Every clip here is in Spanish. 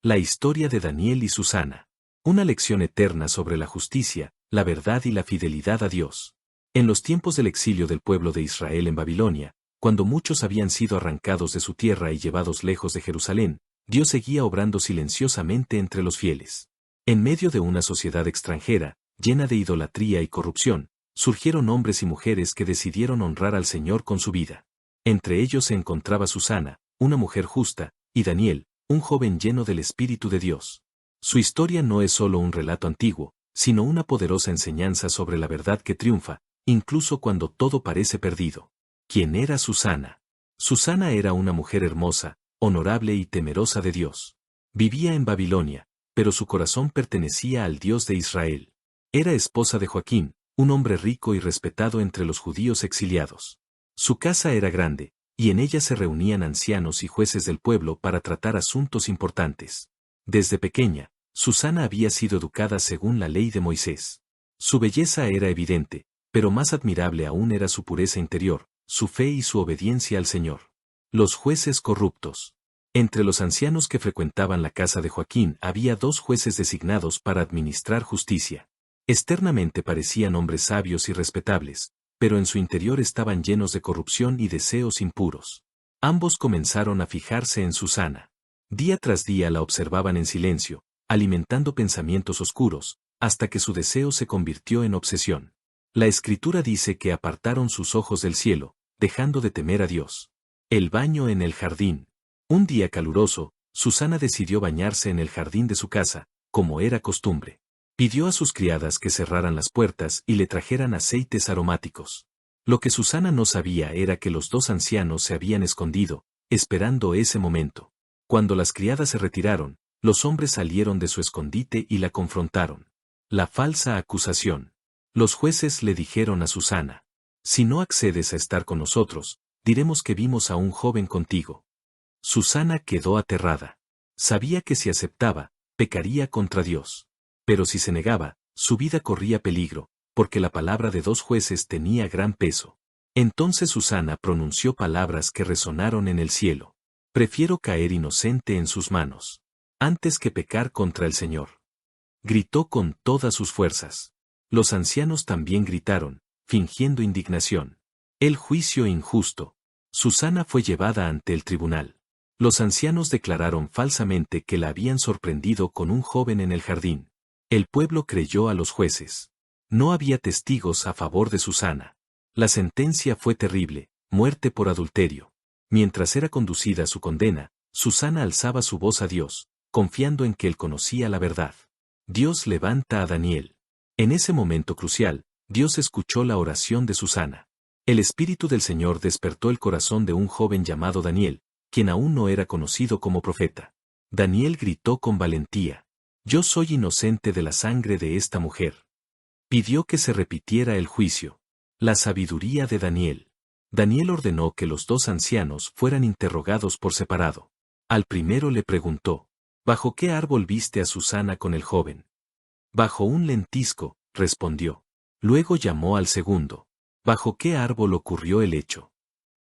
La historia de Daniel y Susana. Una lección eterna sobre la justicia, la verdad y la fidelidad a Dios. En los tiempos del exilio del pueblo de Israel en Babilonia, cuando muchos habían sido arrancados de su tierra y llevados lejos de Jerusalén, Dios seguía obrando silenciosamente entre los fieles. En medio de una sociedad extranjera, llena de idolatría y corrupción, surgieron hombres y mujeres que decidieron honrar al Señor con su vida. Entre ellos se encontraba Susana, una mujer justa, y Daniel, un joven lleno del Espíritu de Dios. Su historia no es solo un relato antiguo, sino una poderosa enseñanza sobre la verdad que triunfa, incluso cuando todo parece perdido. ¿Quién era Susana? Susana era una mujer hermosa, honorable y temerosa de Dios. Vivía en Babilonia, pero su corazón pertenecía al Dios de Israel. Era esposa de Joaquín, un hombre rico y respetado entre los judíos exiliados. Su casa era grande, y en ella se reunían ancianos y jueces del pueblo para tratar asuntos importantes. Desde pequeña, Susana había sido educada según la ley de Moisés. Su belleza era evidente, pero más admirable aún era su pureza interior, su fe y su obediencia al Señor. Los jueces corruptos. Entre los ancianos que frecuentaban la casa de Joaquín había 2 jueces designados para administrar justicia. Externamente parecían hombres sabios y respetables, pero en su interior estaban llenos de corrupción y deseos impuros. Ambos comenzaron a fijarse en Susana. Día tras día la observaban en silencio, alimentando pensamientos oscuros, hasta que su deseo se convirtió en obsesión. La Escritura dice que apartaron sus ojos del cielo, dejando de temer a Dios. El baño en el jardín. Un día caluroso, Susana decidió bañarse en el jardín de su casa, como era costumbre. Pidió a sus criadas que cerraran las puertas y le trajeran aceites aromáticos. Lo que Susana no sabía era que los 2 ancianos se habían escondido, esperando ese momento. Cuando las criadas se retiraron, los hombres salieron de su escondite y la confrontaron. La falsa acusación. Los jueces le dijeron a Susana: si no accedes a estar con nosotros, diremos que vimos a un joven contigo. Susana quedó aterrada. Sabía que si aceptaba, pecaría contra Dios. Pero si se negaba, su vida corría peligro, porque la palabra de 2 jueces tenía gran peso. Entonces Susana pronunció palabras que resonaron en el cielo. Prefiero caer inocente en sus manos, antes que pecar contra el Señor. Gritó con todas sus fuerzas. Los ancianos también gritaron, fingiendo indignación. El juicio injusto. Susana fue llevada ante el tribunal. Los ancianos declararon falsamente que la habían sorprendido con un joven en el jardín. El pueblo creyó a los jueces. No había testigos a favor de Susana. La sentencia fue terrible, muerte por adulterio. Mientras era conducida a su condena, Susana alzaba su voz a Dios, confiando en que él conocía la verdad. Dios levanta a Daniel. En ese momento crucial, Dios escuchó la oración de Susana. El Espíritu del Señor despertó el corazón de un joven llamado Daniel, quien aún no era conocido como profeta. Daniel gritó con valentía: yo soy inocente de la sangre de esta mujer. Pidió que se repitiera el juicio. La sabiduría de Daniel. Daniel ordenó que los 2 ancianos fueran interrogados por separado. Al primero le preguntó: ¿bajo qué árbol viste a Susana con el joven? Bajo un lentisco, respondió. Luego llamó al segundo. ¿Bajo qué árbol ocurrió el hecho?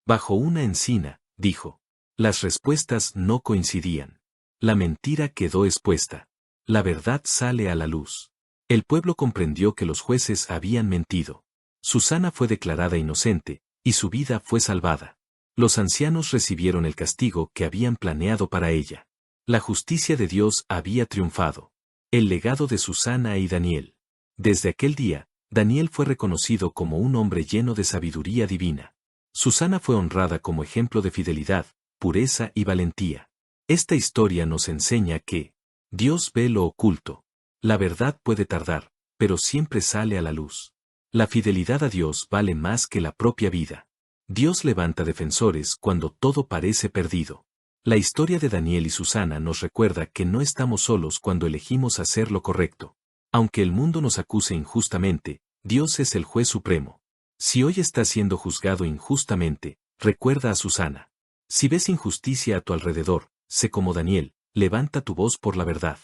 Bajo una encina, dijo. Las respuestas no coincidían. La mentira quedó expuesta. La verdad sale a la luz. El pueblo comprendió que los jueces habían mentido. Susana fue declarada inocente, y su vida fue salvada. Los ancianos recibieron el castigo que habían planeado para ella. La justicia de Dios había triunfado. El legado de Susana y Daniel. Desde aquel día, Daniel fue reconocido como un hombre lleno de sabiduría divina. Susana fue honrada como ejemplo de fidelidad, pureza y valentía. Esta historia nos enseña que Dios ve lo oculto. La verdad puede tardar, pero siempre sale a la luz. La fidelidad a Dios vale más que la propia vida. Dios levanta defensores cuando todo parece perdido. La historia de Daniel y Susana nos recuerda que no estamos solos cuando elegimos hacer lo correcto. Aunque el mundo nos acuse injustamente, Dios es el juez supremo. Si hoy estás siendo juzgado injustamente, recuerda a Susana. Si ves injusticia a tu alrededor, sé como Daniel, levanta tu voz por la verdad.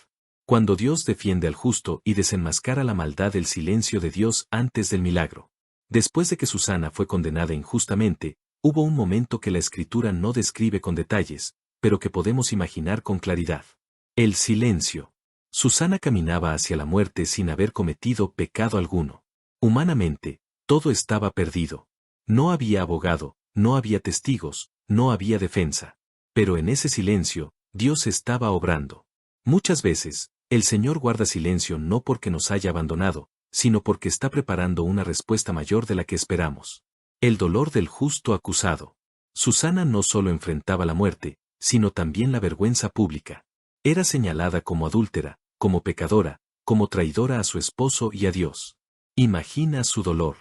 Cuando Dios defiende al justo y desenmascara la maldad, el silencio de Dios antes del milagro. Después de que Susana fue condenada injustamente, hubo un momento que la Escritura no describe con detalles, pero que podemos imaginar con claridad. El silencio. Susana caminaba hacia la muerte sin haber cometido pecado alguno. Humanamente, todo estaba perdido. No había abogado, no había testigos, no había defensa. Pero en ese silencio, Dios estaba obrando. Muchas veces, el Señor guarda silencio no porque nos haya abandonado, sino porque está preparando una respuesta mayor de la que esperamos. El dolor del justo acusado. Susana no solo enfrentaba la muerte, sino también la vergüenza pública. Era señalada como adúltera, como pecadora, como traidora a su esposo y a Dios. Imagina su dolor.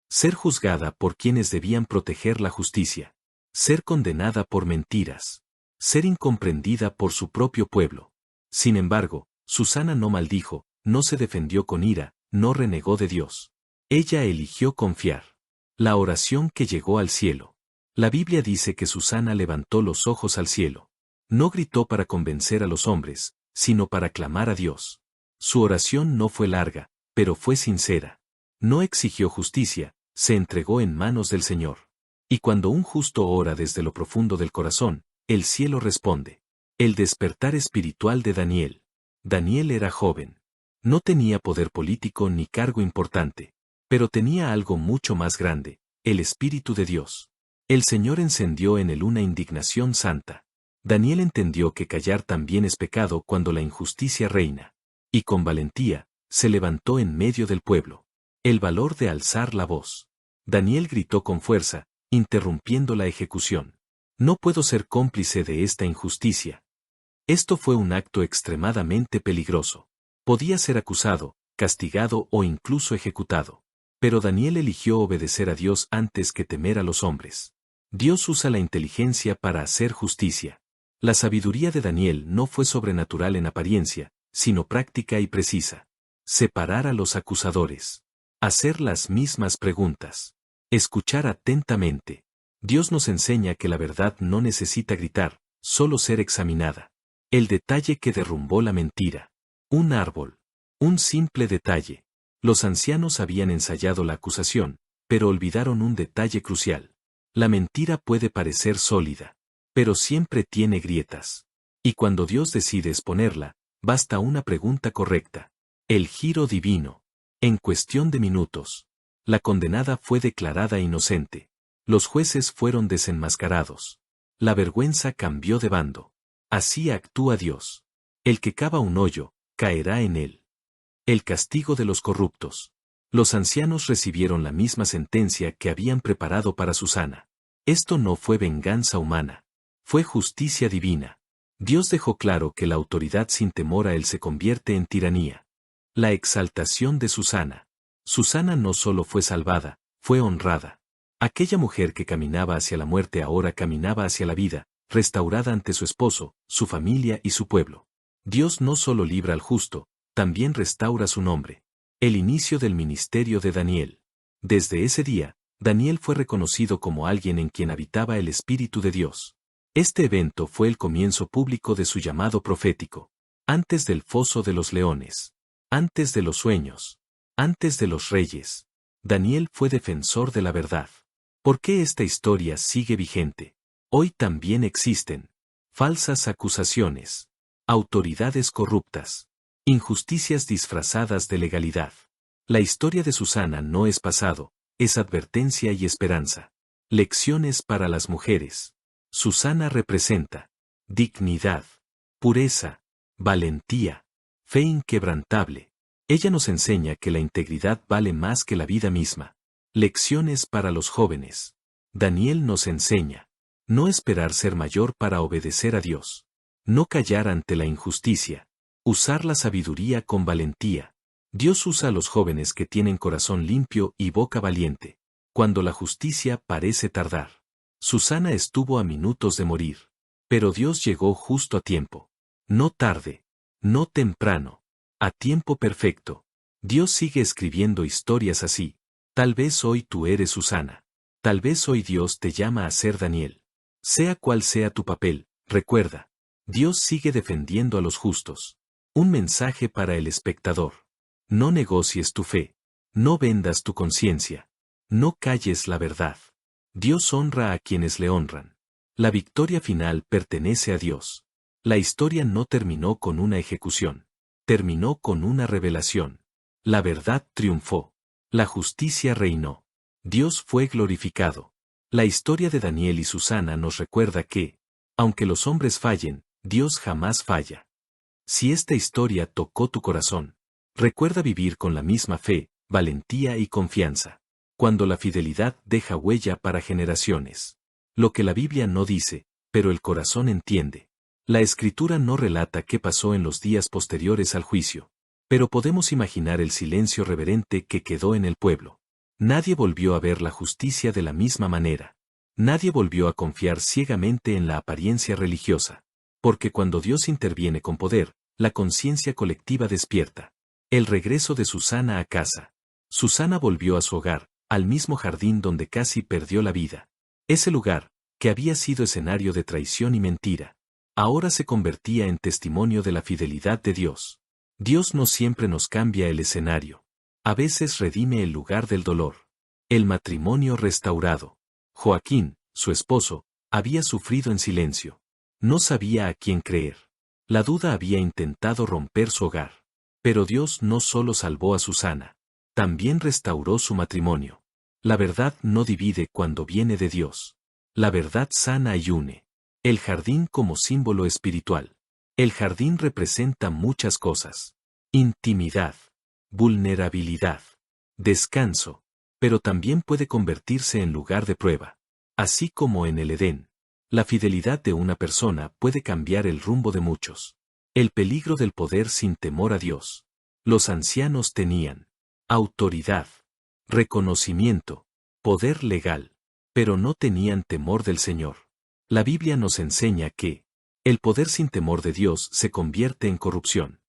Ser juzgada por quienes debían proteger la justicia. Ser condenada por mentiras. Ser incomprendida por su propio pueblo. Sin embargo, Susana no maldijo, no se defendió con ira, no renegó de Dios. Ella eligió confiar. La oración que llegó al cielo. La Biblia dice que Susana levantó los ojos al cielo. No gritó para convencer a los hombres, sino para clamar a Dios. Su oración no fue larga, pero fue sincera. No exigió justicia, se entregó en manos del Señor. Y cuando un justo ora desde lo profundo del corazón, el cielo responde. El despertar espiritual de Daniel. Daniel era joven. No tenía poder político ni cargo importante, pero tenía algo mucho más grande, el Espíritu de Dios. El Señor encendió en él una indignación santa. Daniel entendió que callar también es pecado cuando la injusticia reina. Y con valentía, se levantó en medio del pueblo. El valor de alzar la voz. Daniel gritó con fuerza, interrumpiendo la ejecución. No puedo ser cómplice de esta injusticia. Esto fue un acto extremadamente peligroso. Podía ser acusado, castigado o incluso ejecutado. Pero Daniel eligió obedecer a Dios antes que temer a los hombres. Dios usa la inteligencia para hacer justicia. La sabiduría de Daniel no fue sobrenatural en apariencia, sino práctica y precisa. Separar a los acusadores. Hacer las mismas preguntas. Escuchar atentamente. Dios nos enseña que la verdad no necesita gritar, solo ser examinada. El detalle que derrumbó la mentira. Un árbol. Un simple detalle. Los ancianos habían ensayado la acusación, pero olvidaron un detalle crucial. La mentira puede parecer sólida, pero siempre tiene grietas. Y cuando Dios decide exponerla, basta una pregunta correcta. El giro divino. En cuestión de minutos, la condenada fue declarada inocente. Los jueces fueron desenmascarados. La vergüenza cambió de bando. Así actúa Dios. El que cava un hoyo, caerá en él. El castigo de los corruptos. Los ancianos recibieron la misma sentencia que habían preparado para Susana. Esto no fue venganza humana. Fue justicia divina. Dios dejó claro que la autoridad sin temor a él se convierte en tiranía. La exaltación de Susana. Susana no solo fue salvada, fue honrada. Aquella mujer que caminaba hacia la muerte ahora caminaba hacia la vida, restaurada ante su esposo, su familia y su pueblo. Dios no solo libra al justo, también restaura su nombre. El inicio del ministerio de Daniel. Desde ese día, Daniel fue reconocido como alguien en quien habitaba el Espíritu de Dios. Este evento fue el comienzo público de su llamado profético. Antes del foso de los leones. Antes de los sueños. Antes de los reyes. Daniel fue defensor de la verdad. ¿Por qué esta historia sigue vigente? Hoy también existen falsas acusaciones, autoridades corruptas, injusticias disfrazadas de legalidad. La historia de Susana no es pasado, es advertencia y esperanza. Lecciones para las mujeres. Susana representa dignidad, pureza, valentía, fe inquebrantable. Ella nos enseña que la integridad vale más que la vida misma. Lecciones para los jóvenes. Daniel nos enseña. No esperar ser mayor para obedecer a Dios. No callar ante la injusticia. Usar la sabiduría con valentía. Dios usa a los jóvenes que tienen corazón limpio y boca valiente. Cuando la justicia parece tardar. Susana estuvo a minutos de morir. Pero Dios llegó justo a tiempo. No tarde. No temprano. A tiempo perfecto. Dios sigue escribiendo historias así. Tal vez hoy tú eres Susana. Tal vez hoy Dios te llama a ser Daniel. Sea cual sea tu papel, recuerda. Dios sigue defendiendo a los justos. Un mensaje para el espectador. No negocies tu fe. No vendas tu conciencia. No calles la verdad. Dios honra a quienes le honran. La victoria final pertenece a Dios. La historia no terminó con una ejecución. Terminó con una revelación. La verdad triunfó. La justicia reinó. Dios fue glorificado. La historia de Daniel y Susana nos recuerda que, aunque los hombres fallen, Dios jamás falla. Si esta historia tocó tu corazón, recuerda vivir con la misma fe, valentía y confianza. Cuando la fidelidad deja huella para generaciones. Lo que la Biblia no dice, pero el corazón entiende. La Escritura no relata qué pasó en los días posteriores al juicio, pero podemos imaginar el silencio reverente que quedó en el pueblo. Nadie volvió a ver la justicia de la misma manera. Nadie volvió a confiar ciegamente en la apariencia religiosa. Porque cuando Dios interviene con poder, la conciencia colectiva despierta. El regreso de Susana a casa. Susana volvió a su hogar, al mismo jardín donde casi perdió la vida. Ese lugar, que había sido escenario de traición y mentira, ahora se convertía en testimonio de la fidelidad de Dios. Dios no siempre nos cambia el escenario. A veces redime el lugar del dolor. El matrimonio restaurado. Joaquín, su esposo, había sufrido en silencio. No sabía a quién creer. La duda había intentado romper su hogar. Pero Dios no solo salvó a Susana, también restauró su matrimonio. La verdad no divide cuando viene de Dios. La verdad sana y une. El jardín como símbolo espiritual. El jardín representa muchas cosas. Intimidad. Vulnerabilidad. Descanso. Pero también puede convertirse en lugar de prueba. Así como en el Edén. La fidelidad de una persona puede cambiar el rumbo de muchos. El peligro del poder sin temor a Dios. Los ancianos tenían autoridad, reconocimiento, poder legal, pero no tenían temor del Señor. La Biblia nos enseña que el poder sin temor de Dios se convierte en corrupción.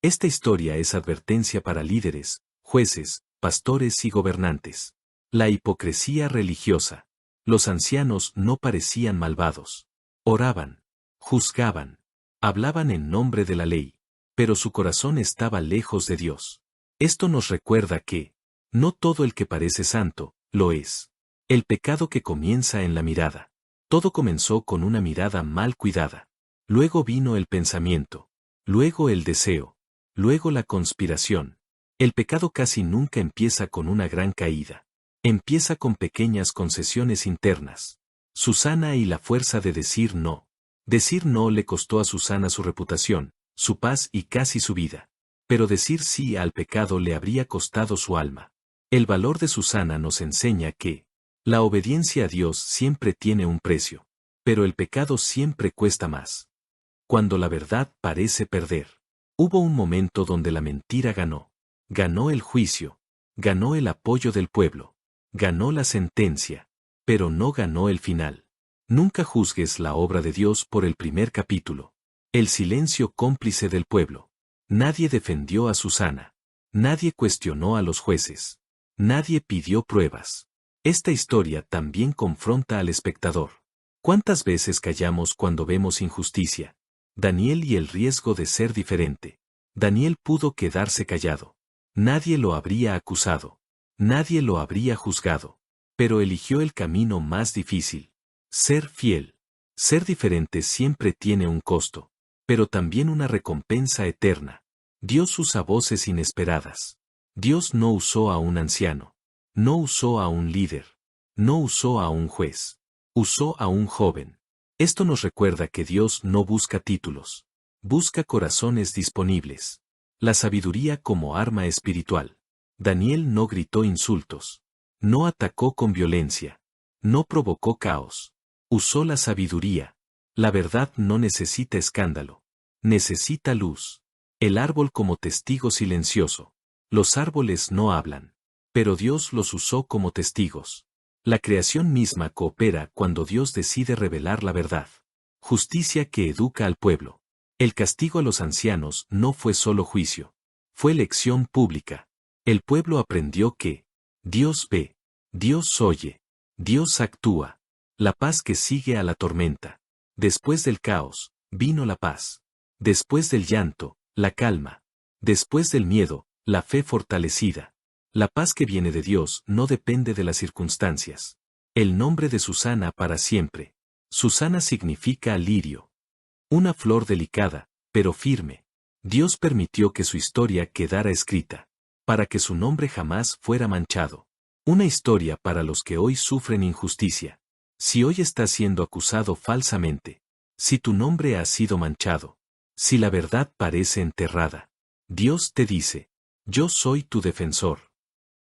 Esta historia es advertencia para líderes, jueces, pastores y gobernantes. La hipocresía religiosa. Los ancianos no parecían malvados. Oraban, juzgaban, hablaban en nombre de la ley, pero su corazón estaba lejos de Dios. Esto nos recuerda que no todo el que parece santo, lo es. El pecado que comienza en la mirada. Todo comenzó con una mirada mal cuidada. Luego vino el pensamiento. Luego el deseo. Luego la conspiración. El pecado casi nunca empieza con una gran caída. Empieza con pequeñas concesiones internas. Susana y la fuerza de decir no. Decir no le costó a Susana su reputación, su paz y casi su vida. Pero decir sí al pecado le habría costado su alma. El valor de Susana nos enseña que la obediencia a Dios siempre tiene un precio, pero el pecado siempre cuesta más. Cuando la verdad parece perder. Hubo un momento donde la mentira ganó. Ganó el juicio. Ganó el apoyo del pueblo. Ganó la sentencia. Pero no ganó el final. Nunca juzgues la obra de Dios por el primer capítulo. El silencio cómplice del pueblo. Nadie defendió a Susana. Nadie cuestionó a los jueces. Nadie pidió pruebas. Esta historia también confronta al espectador. ¿Cuántas veces callamos cuando vemos injusticia? Daniel y el riesgo de ser diferente. Daniel pudo quedarse callado. Nadie lo habría acusado. Nadie lo habría juzgado. Pero eligió el camino más difícil. Ser fiel. Ser diferente siempre tiene un costo, pero también una recompensa eterna. Dios usa voces inesperadas. Dios no usó a un anciano. No usó a un líder. No usó a un juez. Usó a un joven. Esto nos recuerda que Dios no busca títulos. Busca corazones disponibles. La sabiduría como arma espiritual. Daniel no gritó insultos. No atacó con violencia. No provocó caos. Usó la sabiduría. La verdad no necesita escándalo. Necesita luz. El árbol como testigo silencioso. Los árboles no hablan. Pero Dios los usó como testigos. La creación misma coopera cuando Dios decide revelar la verdad. Justicia que educa al pueblo. El castigo a los ancianos no fue solo juicio. Fue lección pública. El pueblo aprendió que Dios ve, Dios oye, Dios actúa. La paz que sigue a la tormenta. Después del caos, vino la paz. Después del llanto, la calma. Después del miedo, la fe fortalecida. La paz que viene de Dios no depende de las circunstancias. El nombre de Susana para siempre. Susana significa lirio. Una flor delicada, pero firme. Dios permitió que su historia quedara escrita, para que su nombre jamás fuera manchado. Una historia para los que hoy sufren injusticia. Si hoy estás siendo acusado falsamente, si tu nombre ha sido manchado, si la verdad parece enterrada, Dios te dice, yo soy tu defensor.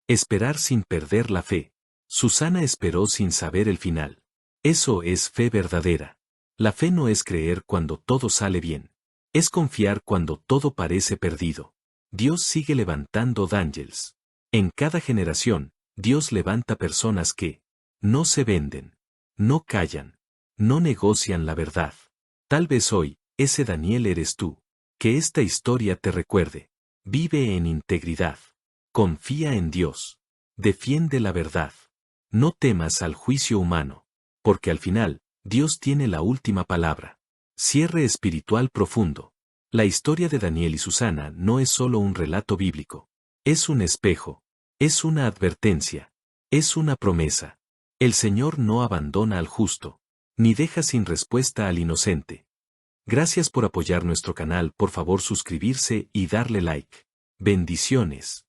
Esperar sin perder la fe. Susana esperó sin saber el final. Eso es fe verdadera. La fe no es creer cuando todo sale bien. Es confiar cuando todo parece perdido. Dios sigue levantando Daniels. En cada generación, Dios levanta personas que no se venden, no callan, no negocian la verdad. Tal vez hoy, ese Daniel eres tú. Que esta historia te recuerde. Vive en integridad. Confía en Dios. Defiende la verdad. No temas al juicio humano, porque al final, Dios tiene la última palabra. Cierre espiritual profundo. La historia de Daniel y Susana no es solo un relato bíblico. Es un espejo. Es una advertencia. Es una promesa. El Señor no abandona al justo, ni deja sin respuesta al inocente. Gracias por apoyar nuestro canal, por favor suscribirse y darle like. Bendiciones.